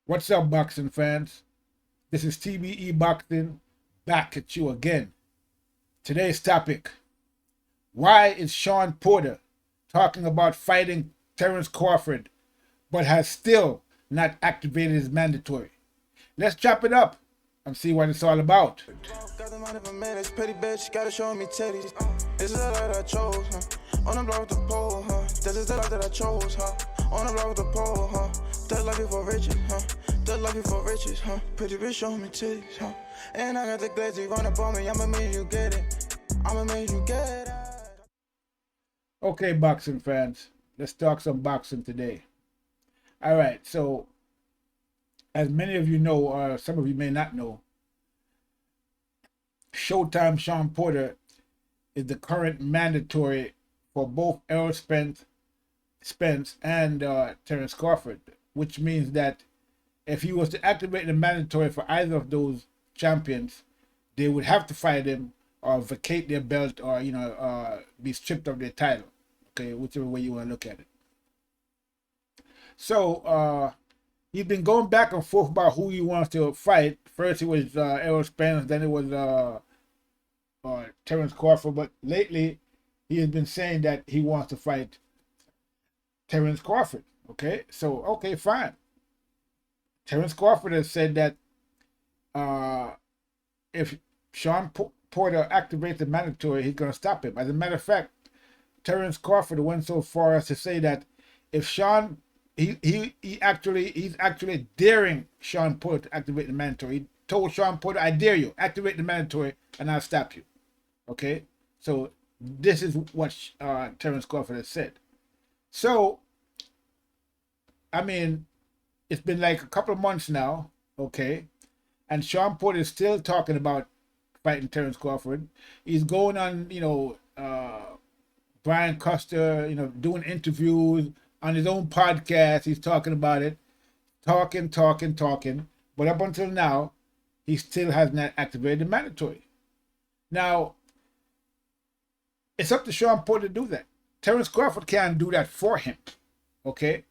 What's up, boxing fans? This is TBE Boxing back at you again. Today's topic: why is Shawn Porter talking about fighting Terrence Crawford but has still not activated his mandatory? Let's chop it up and see what it's all about. Got the money for minutes, pretty bitch, gotta show me titties. This is the life that I chose, huh? On the block with the pole, huh? This is the life that I chose, huh? On the block with the pole, huh? That life before riches, huh? That life before riches, huh? Pretty bitch, show me titties, huh? And I got the glazy run up on me, I'ma make you get it. I'ma make you get it. Okay, boxing fans, let's talk some boxing today. All right, so as many of you know, or some of you may not know, Showtime Shawn Porter is the current mandatory for both Errol Spence and Terence Crawford, which means that if he was to activate the mandatory for either of those champions, they would have to fight him or vacate their belt or be stripped of their title. Okay, whichever way you want to look at it. So he's been going back and forth about who he wants to fight. First it was Errol Spence, then it was Terence Crawford, but lately he has been saying that he wants to fight Terence Crawford. Okay, so okay, fine. Terence Crawford has said that if Shawn Porter activates the mandatory, he's going to stop him. As a matter of fact, Terence Crawford went so far as to say that if Shawn he's actually daring Shawn Porter to activate the mandatory. He told Shawn Porter, "I dare you, activate the mandatory, and I'll stop you." Okay, so this is what Terence Crawford has said. So, I mean, it's been like a couple of months now, okay, and Shawn Porter is still talking about fighting Terence Crawford. He's going on, Brian Custer, doing interviews on his own podcast. He's talking about it, talking. But up until now, he still has not activated the mandatory. Now, it's up to Shawn Porter to do that. Terence Crawford can't do that for him, okay?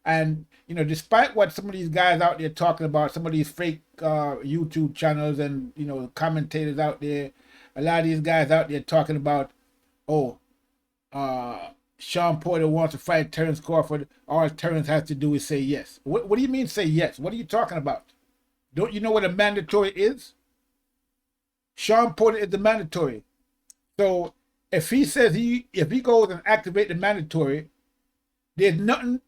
And, despite what some of these guys out there talking about, some of these fake YouTube channels and, commentators out there, a lot of these guys out there talking about, Shawn Porter wants to fight Terence Crawford. All Terence has to do is say yes. What do you mean say yes? What are you talking about? Don't you know what a mandatory is? Shawn Porter is the mandatory. So if he says if he goes and activate the mandatory, there's nothing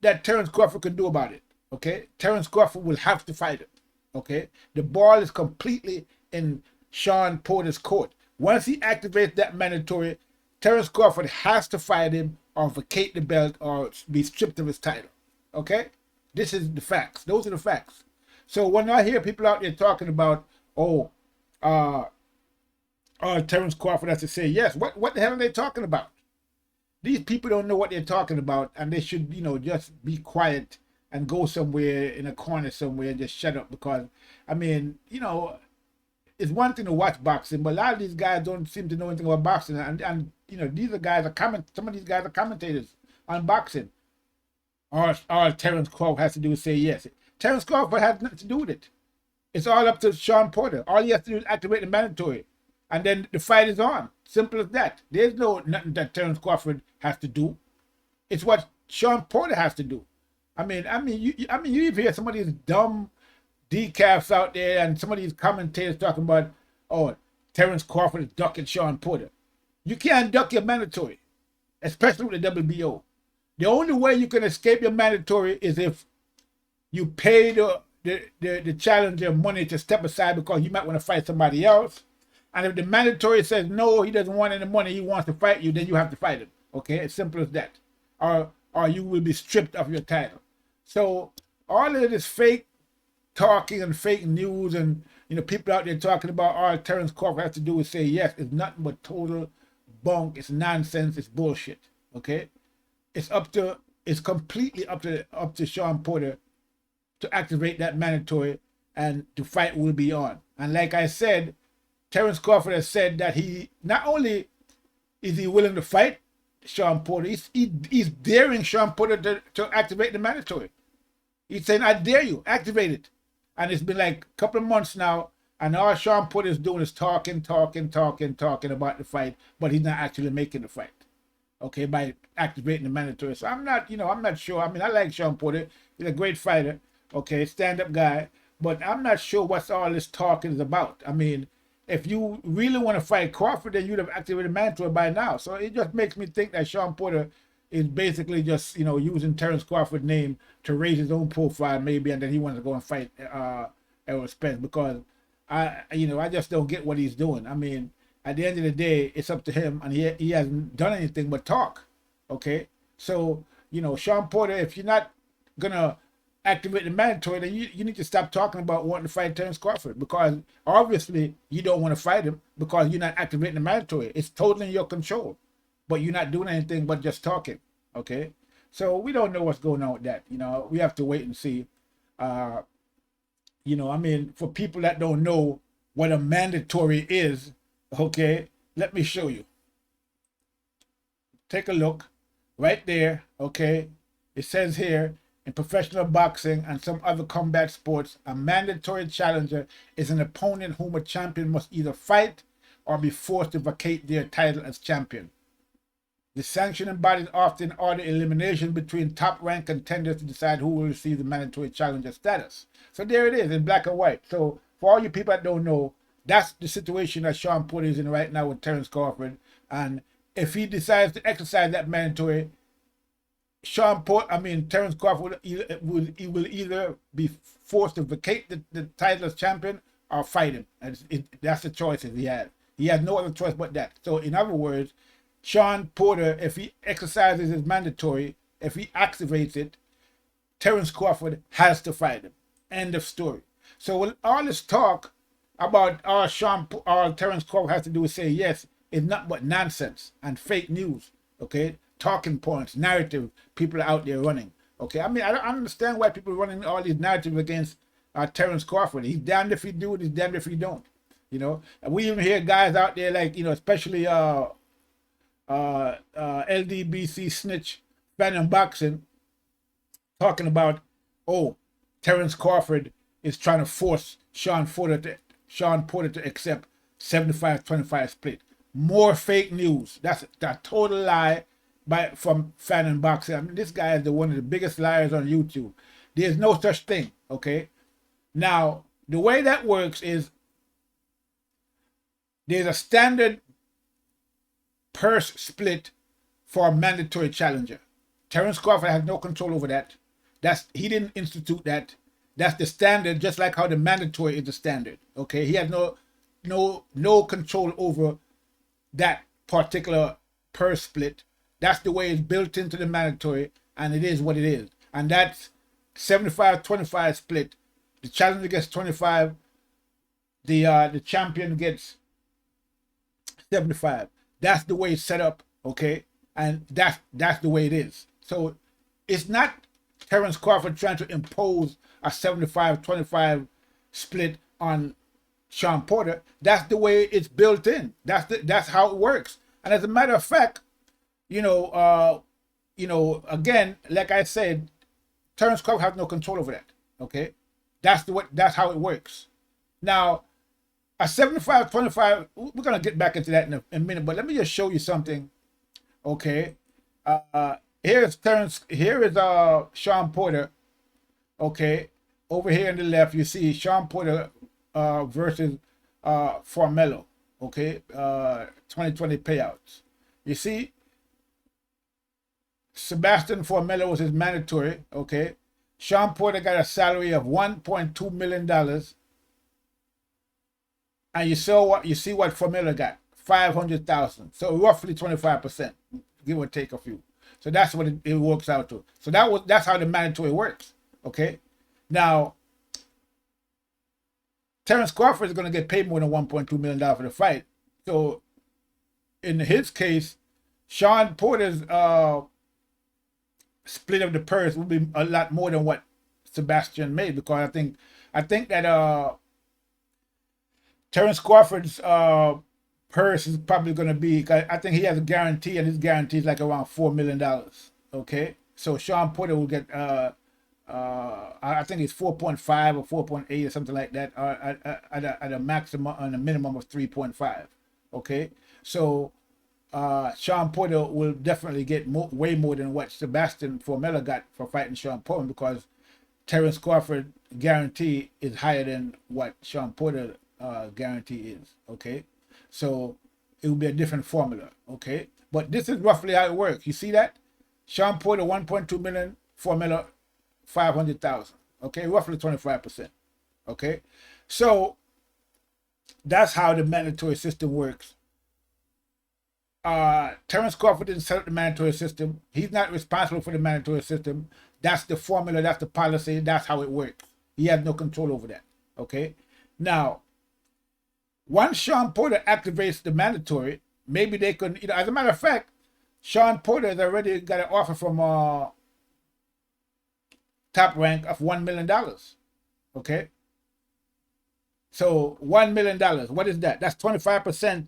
that Terence Crawford can do about it. Okay? Terence Crawford will have to fight it. Okay? The ball is completely in Shawn Porter's court. Once he activates that mandatory, Terence Crawford has to fight him or vacate the belt or be stripped of his title. Okay? This is the facts. Those are the facts. So when I hear people out there talking about, Terence Crawford has to say yes, what the hell are they talking about? These people don't know what they're talking about, and they should, just be quiet and go somewhere in a corner somewhere and just shut up, because, I mean, it's one thing to watch boxing, but a lot of these guys don't seem to know anything about boxing, and these are guys some of these guys are commentators on boxing. All Terence Crawford has to do is say yes. Terence Crawford has nothing to do with it. It's all up to Shawn Porter. All he has to do is activate the mandatory, and then the fight is on. Simple as that. There's nothing that Terence Crawford has to do. It's what Shawn Porter has to do. You even hear some of these dumb decafs out there and some of these commentators talking about, Terence Crawford is ducking Shawn Porter. You can't duck your mandatory, especially with the WBO. The only way you can escape your mandatory is if you pay the challenger money to step aside because you might want to fight somebody else. And if the mandatory says no, he doesn't want any money, he wants to fight you, then you have to fight him. Okay, as simple as that. Or you will be stripped of your title. So all of this fake talking and fake news and people out there talking about all Terence Crawford has to do is say yes, it's nothing but total bunk, it's nonsense, it's bullshit. Okay? It's completely up to Shawn Porter to activate that mandatory, and the fight will be on. And like I said, Terence Crawford has said that he not only is he willing to fight Shawn Porter, he's daring Shawn Porter to activate the mandatory. He's saying, I dare you, activate it. And it's been like a couple of months now, and all Shawn Porter is doing is talking about the fight, but he's not actually making the fight. Okay, by activating the mandatory. So I'm not, I'm not sure. I mean, I like Shawn Porter. He's a great fighter. Okay, stand-up guy. But I'm not sure what's all this talking is about. I mean, if you really want to fight Crawford, then you'd have activated mandatory by now. So it just makes me think that Shawn Porter is basically just, using Terrence Crawford's name to raise his own profile maybe, and then he wants to go and fight Errol Spence, because I just don't get what he's doing. I mean, at the end of the day, it's up to him, and he hasn't done anything but talk. Okay, so Shawn Porter, if you're not gonna activate the mandatory, then you need to stop talking about wanting to fight Terence Crawford, because obviously you don't want to fight him because you're not activating the mandatory. It's totally in your control, but you're not doing anything but just talking. Okay, so we don't know what's going on with that. We have to wait and see. I mean, for people that don't know what a mandatory is, okay, let me show you. Take a look right there. Okay, it says here, in professional boxing and some other combat sports, a mandatory challenger is an opponent whom a champion must either fight or be forced to vacate their title as champion. The sanctioning bodies often order elimination between top-ranked contenders to decide who will receive the mandatory challenger status. So there it is in black and white. So for all you people that don't know, that's the situation that Shawn Porter is in right now with Terence Crawford. And if he decides to exercise that mandatory, Terence Crawford will either be forced to vacate the title as champion or fight him. That's the choices he has. He has no other choice but that. So in other words, Shawn Porter, if he exercises his mandatory, if he activates it, Terence Crawford has to fight him. End of story. So with all this talk about all Terence Crawford has to do is say yes, it's not but nonsense and fake news. Okay, talking points, narrative people are out there running. Okay, I mean, I don't understand why people are running all these narratives against Terence Crawford. He's damned if he do it, he's damned if he don't. And we even hear guys out there like, especially LDBC snitch fan and boxing talking about, Terence Crawford is trying to force Shawn Porter to accept 75-25 split. More fake news. That's a total lie from fan and boxing. I mean, this guy is one of the biggest liars on YouTube. There's no such thing. Okay. Now, the way that works is there's a standard purse split for a mandatory challenger. Terence Crawford has no control over that. He didn't institute that. That's the standard, just like how the mandatory is the standard. Okay, he has no control over that particular purse split. That's the way it's built into the mandatory, and it is what it is. And that's 75-25 split. The challenger gets 25. The champion gets 75. That's the way it's set up, okay? And that's the way it is. So it's not Terence Crawford trying to impose a 75-25 split on Shawn Porter. That's the way it's built in. That's how it works. And as a matter of fact, again, like I said, Terence Crawford has no control over that. Okay, that's how it works. Now, a 75-25, we're gonna get back into that in a minute, but let me just show you something. Okay, here is Shawn Porter. Okay, over here on the left, you see Shawn Porter versus Formelo. Okay, 2020 payouts. You see, Sebastian Formelo was his mandatory. Okay, Shawn Porter got a salary of $1.2 million, and you see what Formelo got, $500,000. So roughly 25%, give or take a few. So that's what it works out to. So that's how the mandatory works. Okay, now Terence Crawford is going to get paid more than $1.2 million for the fight. So in his case, Shawn Porter's split of the purse will be a lot more than what Sebastian made, because I think that Terence Crawford's purse is probably going to be, I think he has a guarantee, and his guarantee is like around $4 million. Okay, so Shawn Porter will get I think it's 4.5 or 4.8 or something like that, at a maximum and a minimum of 3.5. Okay, so Shawn Porter will definitely get way more than what Sebastian Formella got for fighting Shawn Porter, because Terence Crawford guarantee is higher than what Shawn Porter guarantee is. Okay, so it will be a different formula. Okay, but this is roughly how it works. You see that? Shawn Porter 1.2 million, Formella 500,000. Okay, roughly 25%. Okay, so that's how the mandatory system works. Terence Crawford didn't set up the mandatory system. He's not responsible for the mandatory system. That's the formula, that's the policy, that's how it works. He has no control over that. Okay, now once Shawn Porter activates the mandatory, maybe they could, as a matter of fact, Shawn Porter has already got an offer from Top Rank of $1 million. Okay, so $1 million, what is that? That's 25%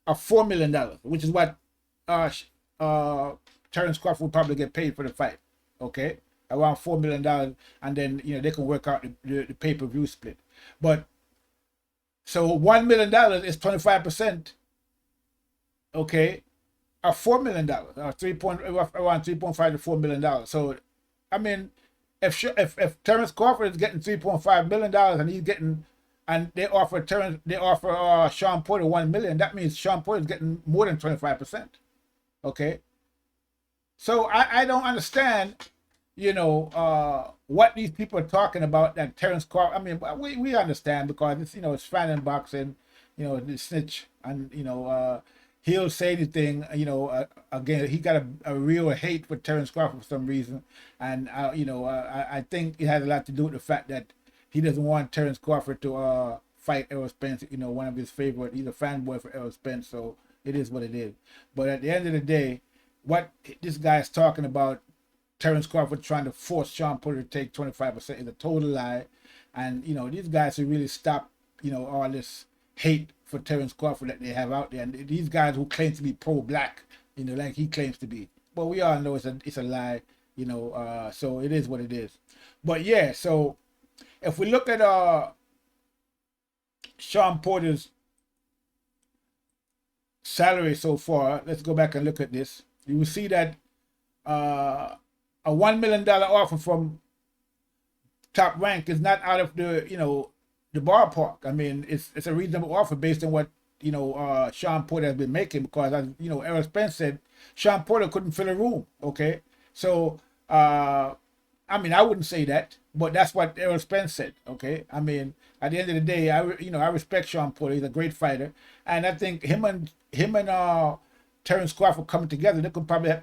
of $4 million, which is what Terence Crawford will probably get paid for the fight. Okay, around $4 million, and then they can work out the pay-per-view split. But so $1 million is 25%. Okay, of $4 million, around 3.5 to $4 million. So, I mean, if Terence Crawford is getting $3.5 million and he's getting, and they offer Shawn Porter $1 million, that means Shawn Porter is getting more than 25%. Okay, so I don't understand, what these people are talking about, that Terence Crawford. I mean, we understand, because it's it's fan in boxing, the snitch, and he'll say anything. Again, he got a real hate for Terence Crawford for some reason, and I think it has a lot to do with the fact that he doesn't want Terence Crawford to fight Errol Spence, one of his favorite. He's a fanboy for Errol Spence, so it is what it is. But at the end of the day, what this guy is talking about, Terence Crawford trying to force Shawn Porter to take 25%, is a total lie. And these guys should really stop all this hate for Terence Crawford that they have out there, and these guys who claim to be pro-black, like he claims to be. But we all know it's a lie, so it is what it is. But yeah, so if we look at Shawn Porter's salary so far, let's go back and look at this. You will see that a $1 million offer from Top Rank is not out of the the ballpark. I mean, it's a reasonable offer based on what Shawn Porter has been making, because as Errol Spence said, Shawn Porter couldn't fill a room. Okay, so I mean, I wouldn't say that, but that's what Errol Spence said. Okay, I mean, at the end of the day, I respect Shawn Porter. He's a great fighter, and I think him and Terence Crawford coming together, they could probably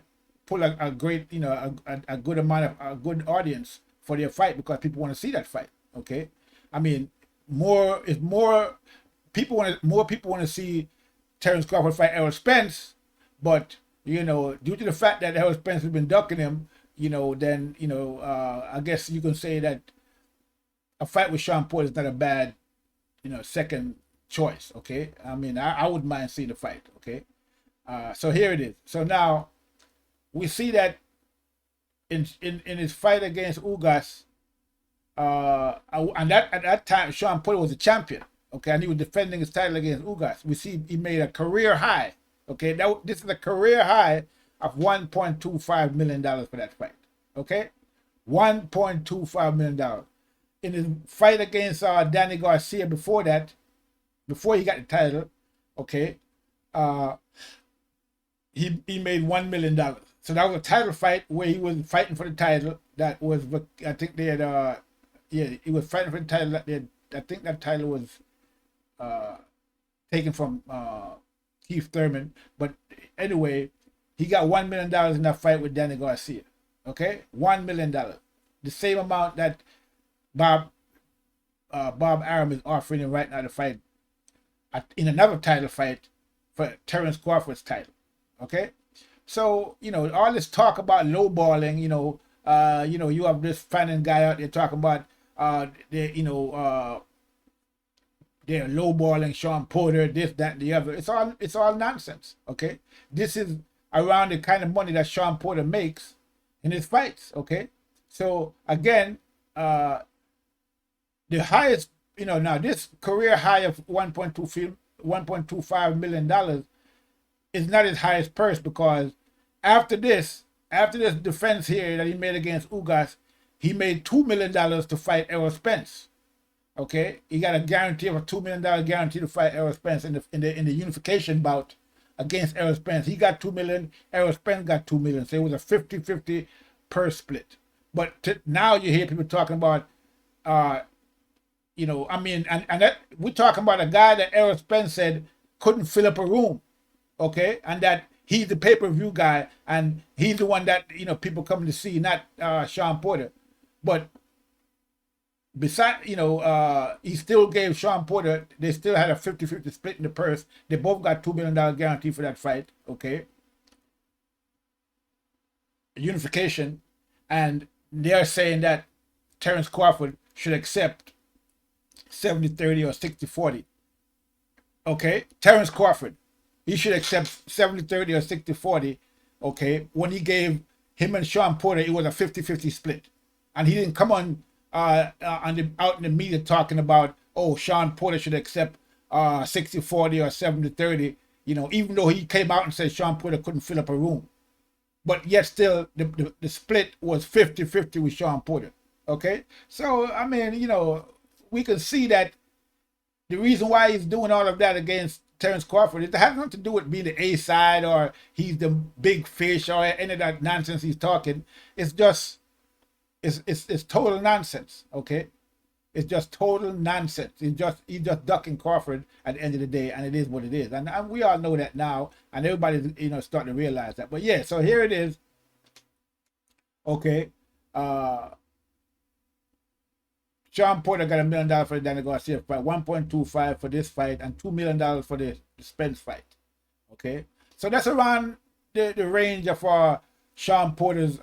pull a great, a good amount of a good audience for their fight, because people want to see that fight. Okay, I mean, more people want to see Terence Crawford fight Errol Spence, but due to the fact that Errol Spence has been ducking him, then I guess you can say that a fight with Shawn Porter is not a bad second choice. Okay, I mean, I wouldn't mind seeing the fight. Okay, so here it is. So now we see that in his fight against Ugas, and at that time Shawn Porter was a champion. Okay, and he was defending his title against Ugas. We see he made a career high. Okay, this is a career high of $1.25 million for that fight. Okay, $1.25 million. In his fight against Danny Garcia before that, before he got the title, okay, he made $1 million. So that was a title fight where he was fighting for the title. That was, I think they had, he was fighting for the title. That they had, I think that title was taken from Keith Thurman. But anyway, he got $1 million in that fight with Danny Garcia. Okay, $1 million, the same amount that Bob Arum is offering him right now to fight in another title fight for Terence Crawford's title. Okay, so all this talk about lowballing, you have this fanning guy out there talking about they're lowballing Shawn Porter, this, that, and the other. It's all nonsense. Okay, this is around the kind of money that Shawn Porter makes in his fights. Okay, So again, the highest, now this career high of $1.25 million is not his highest purse, because after this defense here that he made against Ugas, he made $2 million to fight Errol Spence. Okay, he got a guarantee of a $2 million guarantee to fight Errol Spence in the unification bout against Errol Spence. He got $2 million, Errol Spence got $2 million. So it was a 50-50 purse split. But now you hear people talking about, and that we're talking about a guy that Errol Spence said couldn't fill up a room, okay, and that he's the pay-per-view guy, and he's the one that people come to see, not Shawn Porter. But besides, he still gave Shawn Porter. They still had a 50-50 split in the purse. They both got $2 million guarantee for that fight, okay. Unification, and they're saying that Terence Crawford should accept 70-30 or 60-40. Okay, Terence Crawford, he should accept 70-30 or 60-40. Okay, when he gave him and Shawn Porter, it was a 50-50 split, and he didn't come on out in the media talking about, oh, Shawn Porter should accept 60-40 or 70-30. Even though he came out and said Shawn Porter couldn't fill up a room. But yet still, the split was 50-50 with Shawn Porter. Okay? So, I mean, we can see that the reason why he's doing all of that against Terence Crawford, it has nothing to do with being the A side or he's the big fish or any of that nonsense he's talking. It's just, it's total nonsense, okay? It's just total nonsense. He's just ducking Crawford at the end of the day, and it is what it is. And we all know that now, and everybody's starting to realize that. But yeah, so here it is. Okay. Shawn Porter got $1 million for the Danny Garcia fight, 1.25 for this fight, and $2 million for the Spence fight. Okay. So that's around the range of Shawn Porter's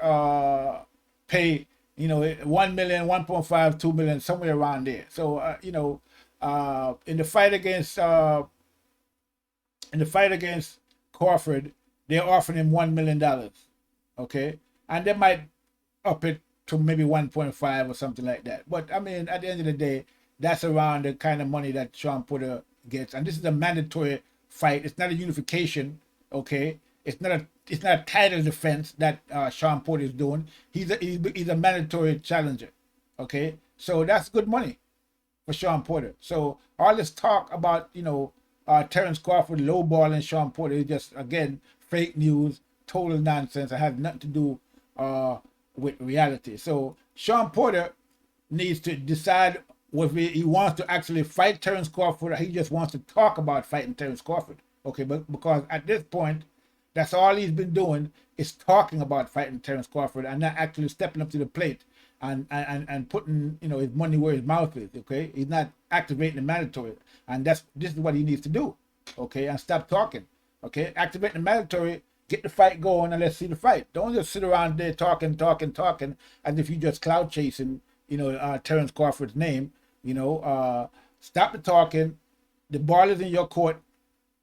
pay. 1 million, 1.5, 2 million, somewhere around there. So in the fight against Crawford, they're offering him $1 million. Okay, and they might up it to maybe 1.5 or something like that. But I mean, at the end of the day, that's around the kind of money that Shawn Porter gets. And this is a mandatory fight. It's not a unification. Okay, it's not a title defense that Shawn Porter is doing. He's a mandatory challenger. Okay, so that's good money for Shawn Porter. So all this talk about Terence Crawford lowballing Shawn Porter is just, again, fake news, total nonsense. It has nothing to do with reality. So Shawn Porter needs to decide whether he wants to actually fight Terence Crawford, or he just wants to talk about fighting Terence Crawford. Okay, but because at this point, that's all he's been doing is talking about fighting Terence Crawford and not actually stepping up to the plate and putting his money where his mouth is. Okay, he's not activating the mandatory, and this is what he needs to do. Okay, and stop talking. Okay, activate the mandatory, get the fight going, and let's see the fight. Don't just sit around there talking, as if you just cloud chasing Terence Crawford's name. Stop the talking. The ball is in your court.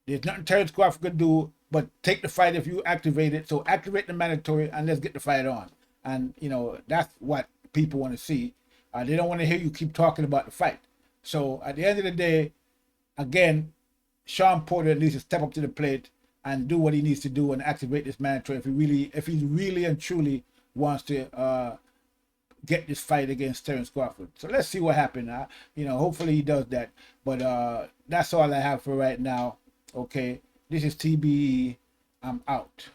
There's nothing Terence Crawford could do but take the fight if you activate it. So activate the mandatory and let's get the fight on. And that's what people want to see. They don't want to hear you keep talking about the fight. So at the end of the day, again, Shawn Porter needs to step up to the plate and do what he needs to do and activate this mandatory if he really and truly wants to get this fight against Terence Crawford. So let's see what happens. Hopefully he does that. But that's all I have for right now. Okay, this is TBE. I'm out.